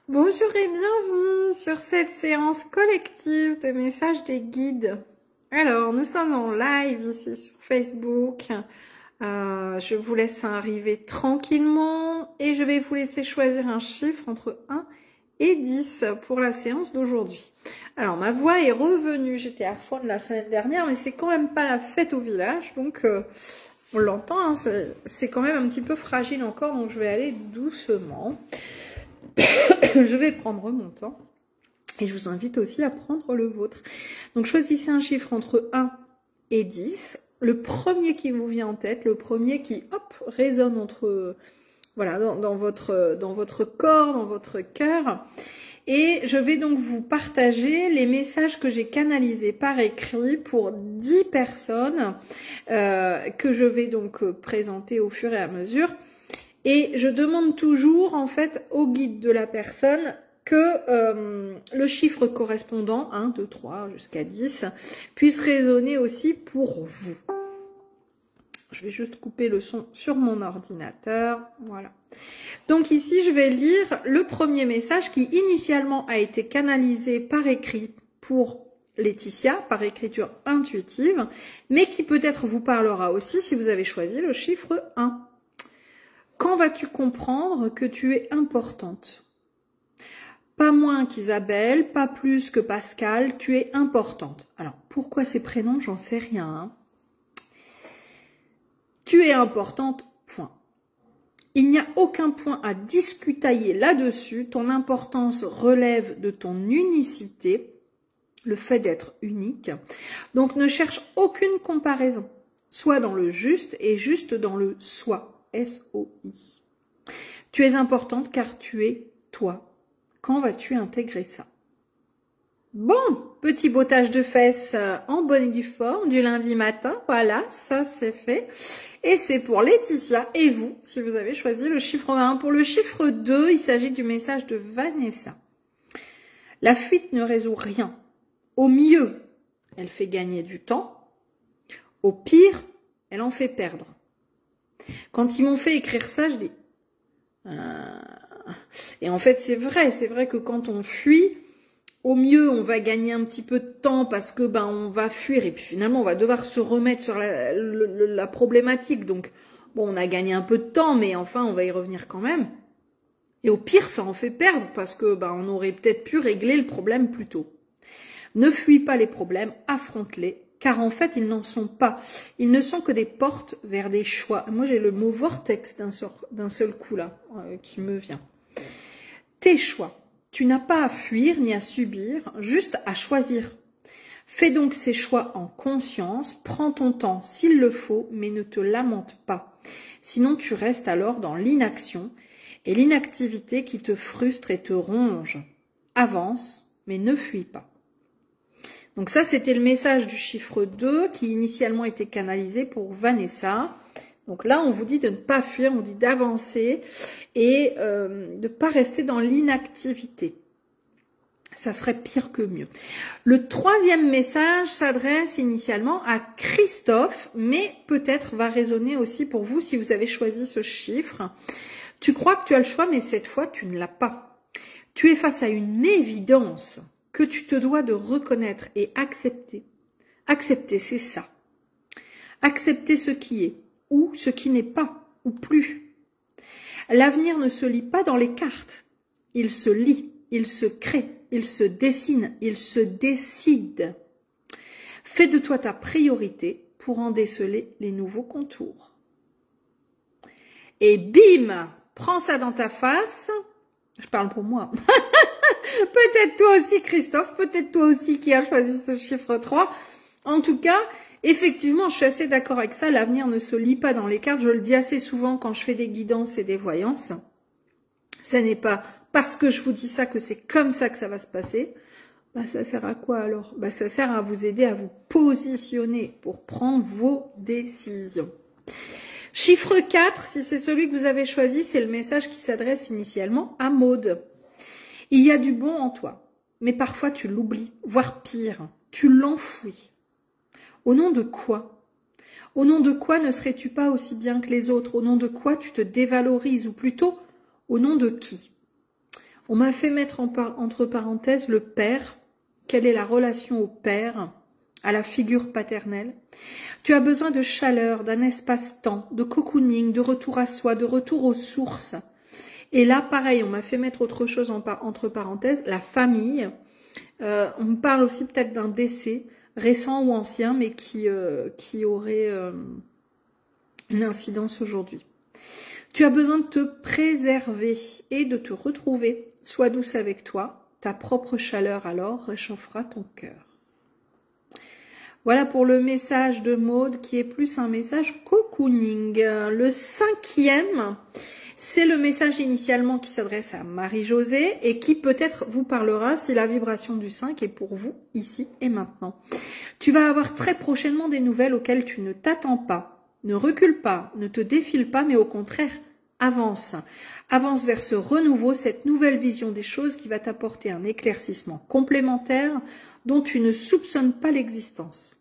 Bonjour et bienvenue sur cette séance collective de messages des guides. Alors, nous sommes en live ici sur Facebook. Je vous laisse arriver tranquillement et je vais vous laisser choisir un chiffre entre 1 et 10 pour la séance d'aujourd'hui. Alors, ma voix est revenue. J'étais à fond de la semaine dernière, mais c'est quand même pas la fête au village. Donc, on l'entend, hein, c'est quand même un petit peu fragile encore. Donc, je vais aller doucement. Je vais prendre mon temps et je vous invite aussi à prendre le vôtre. Donc choisissez un chiffre entre 1 et 10. Le premier qui vous vient en tête, le premier qui hop résonne entre voilà dans votre corps, dans votre cœur. Et je vais donc vous partager les messages que j'ai canalisés par écrit pour 10 personnes que je vais donc présenter au fur et à mesure. Et je demande toujours, en fait, au guide de la personne que le chiffre correspondant, 1, 2, 3, jusqu'à 10, puisse résonner aussi pour vous. Je vais juste couper le son sur mon ordinateur. Voilà. Donc ici, je vais lire le premier message qui initialement a été canalisé par écrit pour Laetitia, par écriture intuitive, mais qui peut-être vous parlera aussi si vous avez choisi le chiffre 1. Quand vas-tu comprendre que tu es importante? Pas moins qu'Isabelle, pas plus que Pascal, tu es importante. Alors, pourquoi ces prénoms? J'en sais rien. Hein. Tu es importante, point. Il n'y a aucun point à discutailler là-dessus. Ton importance relève de ton unicité, le fait d'être unique. Donc, ne cherche aucune comparaison. Sois dans le juste et juste dans le soi. S-O-I. Tu es importante car tu es toi. Quand vas-tu intégrer ça? Bon, petit bottage de fesses en bonne et due forme du lundi matin. Voilà, ça c'est fait. Et c'est pour Laetitia et vous, si vous avez choisi le chiffre 1. Pour le chiffre 2, il s'agit du message de Vanessa. La fuite ne résout rien. Au mieux, elle fait gagner du temps. Au pire, elle en fait perdre. Quand ils m'ont fait écrire ça, je dis... Et en fait, c'est vrai que quand on fuit, au mieux, on va gagner un petit peu de temps parce que on va fuir et puis finalement, on va devoir se remettre sur la problématique. Donc, bon, on a gagné un peu de temps, mais enfin, on va y revenir quand même. Et au pire, ça en fait perdre parce que on aurait peut-être pu régler le problème plus tôt. Ne fuis pas les problèmes, affronte-les. Car en fait, ils n'en sont pas. Ils ne sont que des portes vers des choix. Moi, j'ai le mot vortex d'un seul coup là, qui me vient. Tes choix. Tu n'as pas à fuir ni à subir, juste à choisir. Fais donc ces choix en conscience. Prends ton temps s'il le faut, mais ne te lamente pas. Sinon, tu restes alors dans l'inaction et l'inactivité qui te frustre et te ronge. Avance, mais ne fuis pas. Donc ça, c'était le message du chiffre 2 qui initialement était canalisé pour Vanessa. Donc là, on vous dit de ne pas fuir, on dit d'avancer et de ne pas rester dans l'inactivité. Ça serait pire que mieux. Le troisième message s'adresse initialement à Christophe, mais peut-être va résonner aussi pour vous si vous avez choisi ce chiffre. Tu crois que tu as le choix, mais cette fois, tu ne l'as pas. Tu es face à une évidence que tu te dois de reconnaître et accepter. Accepter, c'est ça. Accepter ce qui est, ou ce qui n'est pas, ou plus. L'avenir ne se lit pas dans les cartes. Il se lit, il se crée, il se dessine, il se décide. Fais de toi ta priorité pour en déceler les nouveaux contours. Et bim, prends ça dans ta face. Je parle pour moi. Peut-être toi aussi, Christophe, peut-être toi aussi qui as choisi ce chiffre 3. En tout cas, effectivement, je suis assez d'accord avec ça. L'avenir ne se lit pas dans les cartes. Je le dis assez souvent quand je fais des guidances et des voyances. Ce n'est pas parce que je vous dis ça que c'est comme ça que ça va se passer. Ça sert à quoi alors? Ça sert à vous aider à vous positionner pour prendre vos décisions. Chiffre 4, si c'est celui que vous avez choisi, c'est le message qui s'adresse initialement à Maude. Il y a du bon en toi, mais parfois tu l'oublies, voire pire, tu l'enfouis. Au nom de quoi? Au nom de quoi ne serais-tu pas aussi bien que les autres? Au nom de quoi tu te dévalorises? Ou plutôt, au nom de qui? On m'a fait mettre entre parenthèses le père. Quelle est la relation au père, à la figure paternelle? Tu as besoin de chaleur, d'un espace-temps, de cocooning, de retour à soi, de retour aux sources. Et là, pareil, on m'a fait mettre autre chose entre parenthèses, la famille. On me parle aussi peut-être d'un décès, récent ou ancien, mais qui aurait une incidence aujourd'hui. Tu as besoin de te préserver et de te retrouver. Sois douce avec toi. Ta propre chaleur alors réchauffera ton cœur. Voilà pour le message de Maude qui est plus un message cocooning. Le 5e, c'est le message initialement qui s'adresse à Marie-Josée et qui peut-être vous parlera si la vibration du 5 est pour vous ici et maintenant. Tu vas avoir très prochainement des nouvelles auxquelles tu ne t'attends pas. Ne recule pas, ne te défile pas, mais au contraire, avance. Avance vers ce renouveau, cette nouvelle vision des choses qui va t'apporter un éclaircissement complémentaire dont tu ne soupçonnes pas l'existence.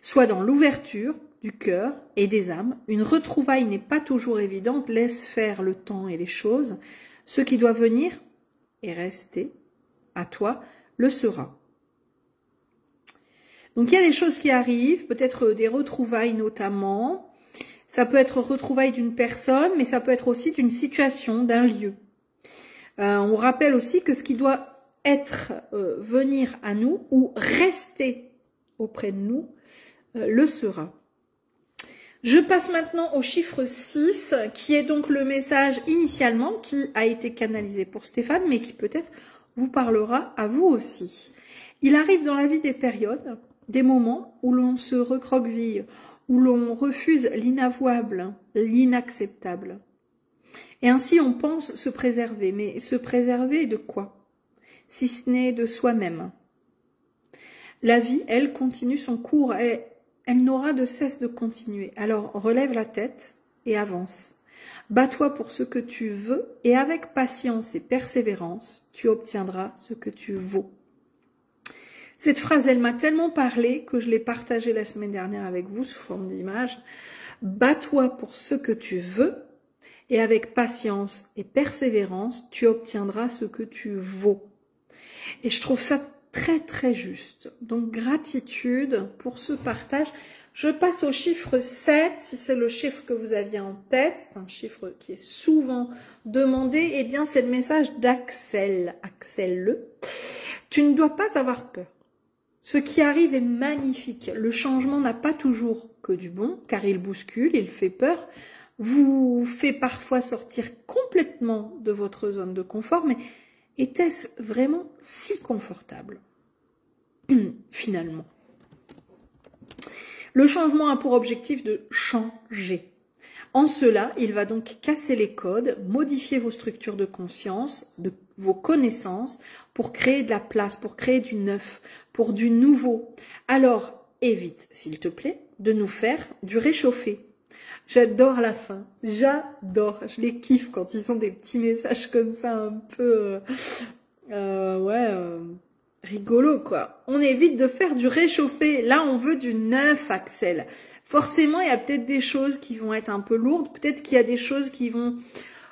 Sois dans l'ouverture du cœur et des âmes. Une retrouvaille n'est pas toujours évidente, laisse faire le temps et les choses. Ce qui doit venir et rester à toi le sera. Donc il y a des choses qui arrivent, peut-être des retrouvailles notamment. Ça peut être retrouvailles d'une personne, mais ça peut être aussi d'une situation, d'un lieu. On rappelle aussi que ce qui doit être, venir à nous ou rester auprès de nous, le sera. Je passe maintenant au chiffre 6, qui est donc le message initialement qui a été canalisé pour Stéphane, mais qui peut-être vous parlera à vous aussi. Il arrive dans la vie des périodes, des moments où l'on se recroqueville, où l'on refuse l'inavouable, l'inacceptable. Et ainsi on pense se préserver, mais se préserver de quoi? Si ce n'est de soi-même. La vie, elle, continue son cours et elle n'aura de cesse de continuer. Alors relève la tête et avance. Bats-toi pour ce que tu veux et avec patience et persévérance, tu obtiendras ce que tu vaux. Cette phrase, elle m'a tellement parlé que je l'ai partagée la semaine dernière avec vous sous forme d'image. Bats-toi pour ce que tu veux et avec patience et persévérance, tu obtiendras ce que tu vaux. Et je trouve ça très très juste. Donc gratitude pour ce partage. Je passe au chiffre 7, si c'est le chiffre que vous aviez en tête, c'est un chiffre qui est souvent demandé, eh bien c'est le message d'Axel. Axel, tu ne dois pas avoir peur. Ce qui arrive est magnifique. Le changement n'a pas toujours que du bon, car il bouscule, il fait peur, vous fait parfois sortir complètement de votre zone de confort, mais était-ce vraiment si confortable, finalement? Le changement a pour objectif de changer. En cela, il va donc casser les codes, modifier vos structures de conscience, vos connaissances, pour créer de la place, pour créer du neuf, pour du nouveau. Alors, évite, s'il te plaît, de nous faire du réchauffé. J'adore la fin, j'adore, je les kiffe quand ils ont des petits messages comme ça un peu, rigolo quoi. On évite de faire du réchauffé, là on veut du neuf, Axel. Forcément, il y a peut-être des choses qui vont être un peu lourdes, peut-être qu'il y a des choses qui vont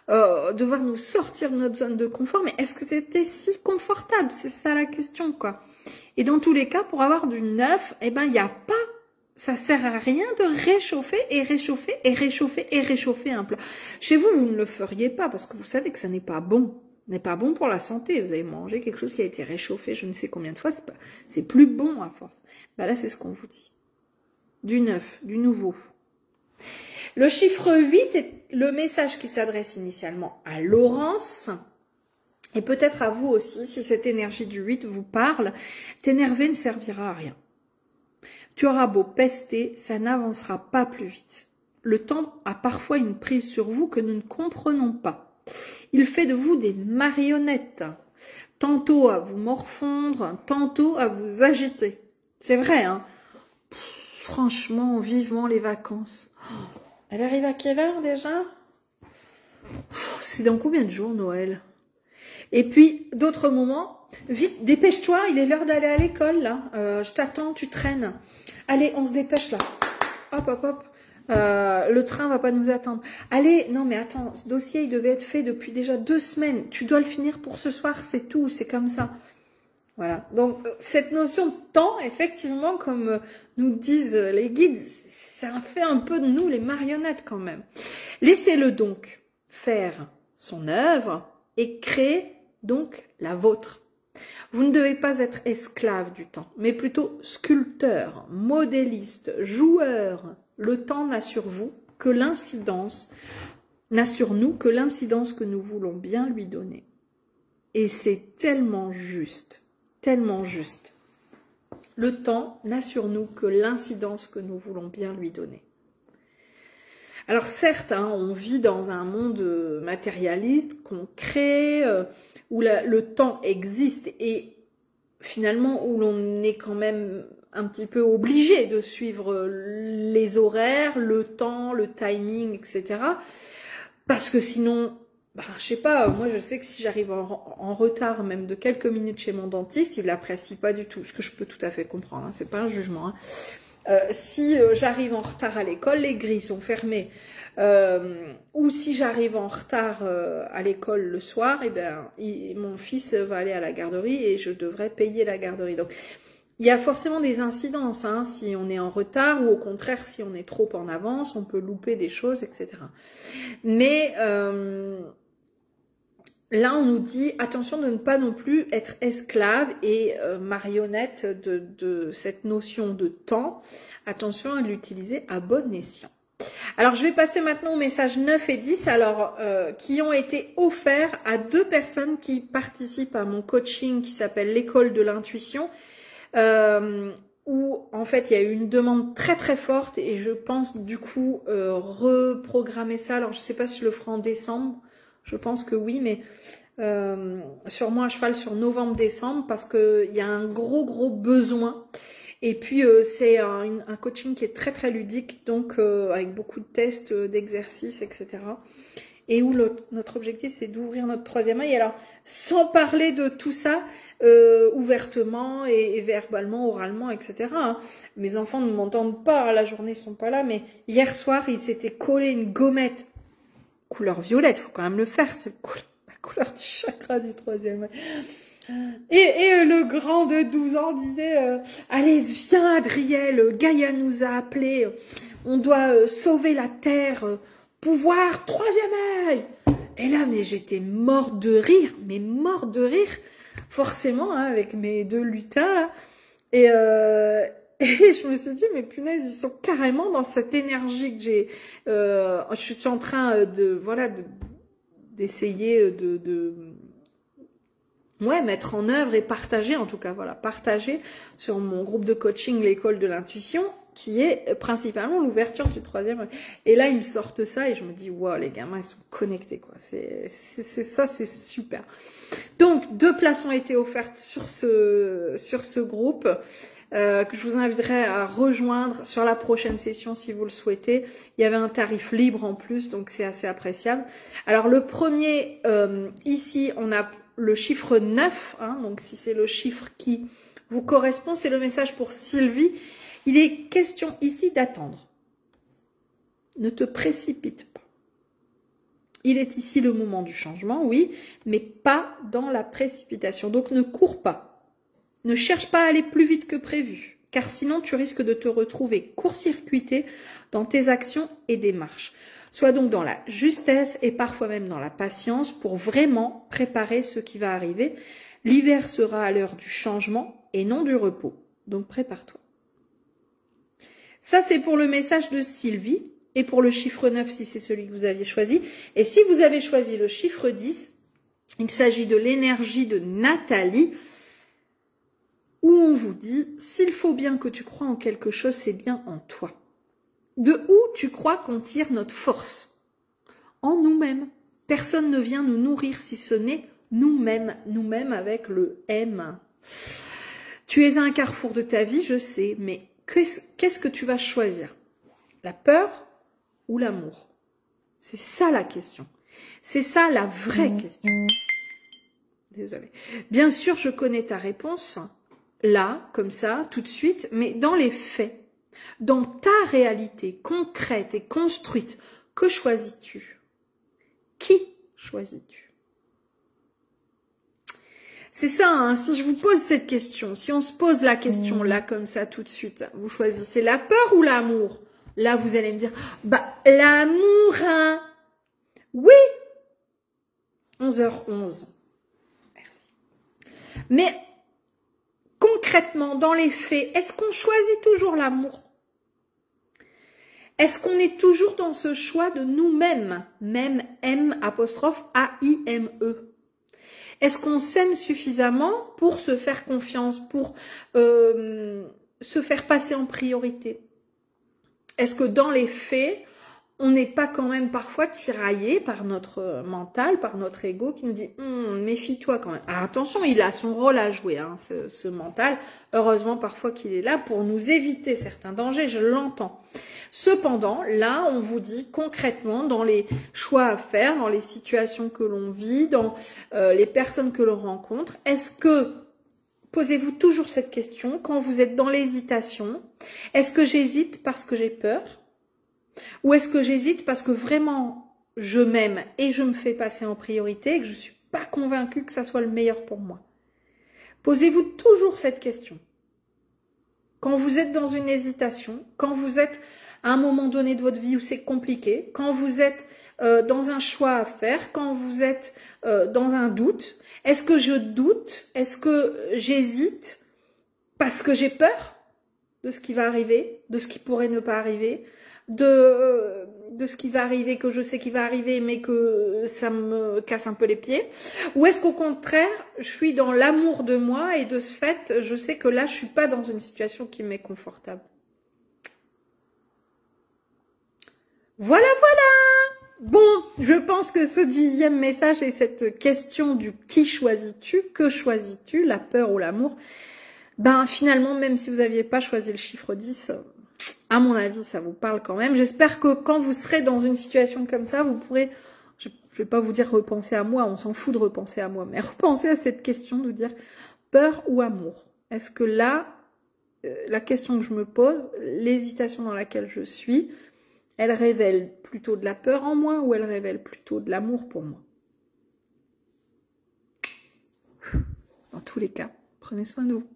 devoir nous sortir de notre zone de confort, mais est-ce que c'était si confortable? C'est ça la question quoi. Et dans tous les cas, pour avoir du neuf, eh ben il n'y a pas, ça sert à rien de réchauffer et réchauffer et réchauffer et réchauffer un plat. Chez vous, vous ne le feriez pas parce que vous savez que ça n'est pas bon. N'est pas bon pour la santé. Vous avez mangé quelque chose qui a été réchauffé je ne sais combien de fois, c'est plus bon à force. Bah là, c'est ce qu'on vous dit. Du neuf, du nouveau. Le chiffre 8 est le message qui s'adresse initialement à Laurence. Et peut-être à vous aussi, si cette énergie du 8 vous parle, t'énerver ne servira à rien. Tu auras beau pester, ça n'avancera pas plus vite. Le temps a parfois une prise sur vous que nous ne comprenons pas. Il fait de vous des marionnettes, tantôt à vous morfondre, tantôt à vous agiter. C'est vrai, hein? Franchement, vivement les vacances. Oh, elle arrive à quelle heure déjà? C'est dans combien de jours Noël? Et puis, d'autres moments, vite, dépêche-toi, il est l'heure d'aller à l'école, là. Je t'attends, tu traînes. Allez, on se dépêche, là. Hop, hop, hop. Le train va pas nous attendre. Allez, non mais attends, ce dossier il devait être fait depuis déjà 2 semaines. Tu dois le finir pour ce soir, c'est tout, c'est comme ça. Voilà. Donc cette notion de temps, effectivement, comme nous disent les guides, ça fait un peu de nous les marionnettes quand même. Laissez-le donc faire son œuvre et créer donc la vôtre. Vous ne devez pas être esclave du temps, mais plutôt sculpteur, modéliste, joueur. Le temps n'a sur vous que l'incidence, n'a sur nous que l'incidence que nous voulons bien lui donner. Et c'est tellement juste, tellement juste. Le temps n'a sur nous que l'incidence que nous voulons bien lui donner. Alors certes, hein, on vit dans un monde matérialiste, concret, où le temps existe et finalement où l'on est quand même un petit peu obligé de suivre les horaires, le temps, le timing, etc. Parce que sinon, je sais pas, moi je sais que si j'arrive en retard même de quelques minutes chez mon dentiste, il l'apprécie pas du tout, ce que je peux tout à fait comprendre, hein, c'est pas un jugement. Hein. Si j'arrive en retard à l'école, les grilles sont fermées. Ou si j'arrive en retard à l'école le soir, eh ben, mon fils va aller à la garderie et je devrais payer la garderie. Donc, il y a forcément des incidences, hein, si on est en retard ou au contraire, si on est trop en avance, on peut louper des choses, etc. Mais là, on nous dit attention de ne pas non plus être esclave et marionnette de cette notion de temps. Attention à l'utiliser à bon escient. Alors, je vais passer maintenant aux messages 9 et 10, alors qui ont été offerts à 2 personnes qui participent à mon coaching qui s'appelle l'école de l'intuition, où en fait il y a eu une demande très très forte et je pense du coup reprogrammer ça. Alors, je sais pas si je le ferai en décembre. Je pense que oui, mais sûrement à cheval sur novembre-décembre parce qu'il y a un gros besoin. Et puis c'est un coaching qui est très très ludique, donc avec beaucoup de tests, d'exercices, etc. Et où notre objectif c'est d'ouvrir notre 3e œil. Alors sans parler de tout ça ouvertement et verbalement, oralement, etc. Hein. Mes enfants ne m'entendent pas, la journée ils sont pas là, mais hier soir ils s'étaient collés une gommette couleur violette, faut quand même le faire, c'est la couleur du chakra du 3e œil. Et le grand de 12 ans disait allez viens Adriel, Gaïa nous a appelés, on doit sauver la terre, pouvoir 3e œil. Et là mais j'étais morte de rire, forcément hein, avec mes 2 lutins là. Et je me suis dit, mais punaise, ils sont carrément dans cette énergie que j'ai. Je suis en train d'essayer de mettre en œuvre et partager, en tout cas, partager sur mon groupe de coaching, l'école de l'intuition, qui est principalement l'ouverture du 3e œil. Et là, ils me sortent ça et je me dis, wow, les gamins, ils sont connectés, quoi. Ça, c'est super. Donc, 2 places ont été offertes sur ce groupe. Que je vous inviterai à rejoindre sur la prochaine session si vous le souhaitez. Il y avait un tarif libre en plus, donc c'est assez appréciable. Alors le premier, ici, on a le chiffre 9, hein, donc si c'est le chiffre qui vous correspond, c'est le message pour Sylvie. Il est question ici d'attendre. Ne te précipite pas. Il est ici le moment du changement, oui, mais pas dans la précipitation. Donc ne cours pas. Ne cherche pas à aller plus vite que prévu, car sinon tu risques de te retrouver court-circuité dans tes actions et démarches. Sois donc dans la justesse et parfois même dans la patience pour vraiment préparer ce qui va arriver. L'hiver sera à l'heure du changement et non du repos. Donc prépare-toi. Ça, c'est pour le message de Sylvie et pour le chiffre 9 si c'est celui que vous aviez choisi. Et si vous avez choisi le chiffre 10, il s'agit de l'énergie de Nathalie, où on vous dit, s'il faut bien que tu crois en quelque chose, c'est bien en toi. De où tu crois qu'on tire notre force? En nous-mêmes. Personne ne vient nous nourrir si ce n'est nous-mêmes, nous-mêmes avec le M. Tu es à un carrefour de ta vie, je sais, mais qu'est-ce que tu vas choisir? La peur ou l'amour? C'est ça la question. C'est ça la vraie question. Désolée. Bien sûr, je connais ta réponse. Là, comme ça, tout de suite, mais dans les faits, Dans ta réalité concrète et construite, que choisis-tu? Qui choisis-tu? C'est ça, hein, si je vous pose cette question, si on se pose la question là comme ça tout de suite, vous choisissez la peur ou l'amour? Là, vous allez me dire, bah l'amour, hein. Oui, 11h11. Merci. Mais concrètement, dans les faits, est-ce qu'on choisit toujours l'amour? Est-ce qu'on est toujours dans ce choix de nous-mêmes? Même M apostrophe A-I-M-E. Est-ce qu'on s'aime suffisamment pour se faire confiance, pour se faire passer en priorité? Est-ce que dans les faits, on n'est pas quand même parfois tiraillé par notre mental, par notre ego qui nous dit méfie-toi quand même. Alors attention, il a son rôle à jouer, hein, ce mental. Heureusement parfois qu'il est là pour nous éviter certains dangers, je l'entends. Cependant, là, on vous dit concrètement dans les choix à faire, dans les situations que l'on vit, dans les personnes que l'on rencontre, est-ce que, posez-vous toujours cette question, quand vous êtes dans l'hésitation, est-ce que j'hésite parce que j'ai peur? Ou est-ce que j'hésite parce que vraiment je m'aime et je me fais passer en priorité et que je ne suis pas convaincue que ça soit le meilleur pour moi? Posez-vous toujours cette question. Quand vous êtes dans une hésitation, quand vous êtes à un moment donné de votre vie où c'est compliqué, quand vous êtes dans un choix à faire, quand vous êtes dans un doute, est-ce que je doute? Est-ce que j'hésite parce que j'ai peur de ce qui va arriver, de ce qui pourrait ne pas arriver, de ce qui va arriver, que je sais qu'il va arriver, mais que ça me casse un peu les pieds? Ou est-ce qu'au contraire, je suis dans l'amour de moi et de ce fait, je sais que là, je suis pas dans une situation qui m'est confortable? Voilà, voilà! Bon, je pense que ce 10e message et cette question du qui choisis-tu, que choisis-tu, la peur ou l'amour, ben finalement, même si vous n'aviez pas choisi le chiffre 10, à mon avis, ça vous parle quand même. J'espère que quand vous serez dans une situation comme ça, vous pourrez, je vais pas vous dire repenser à moi, on s'en fout de repenser à moi, mais repenser à cette question de vous dire peur ou amour. Est-ce que là, la question que je me pose, l'hésitation dans laquelle je suis, elle révèle plutôt de la peur en moi ou elle révèle plutôt de l'amour pour moi? Dans tous les cas, prenez soin de vous.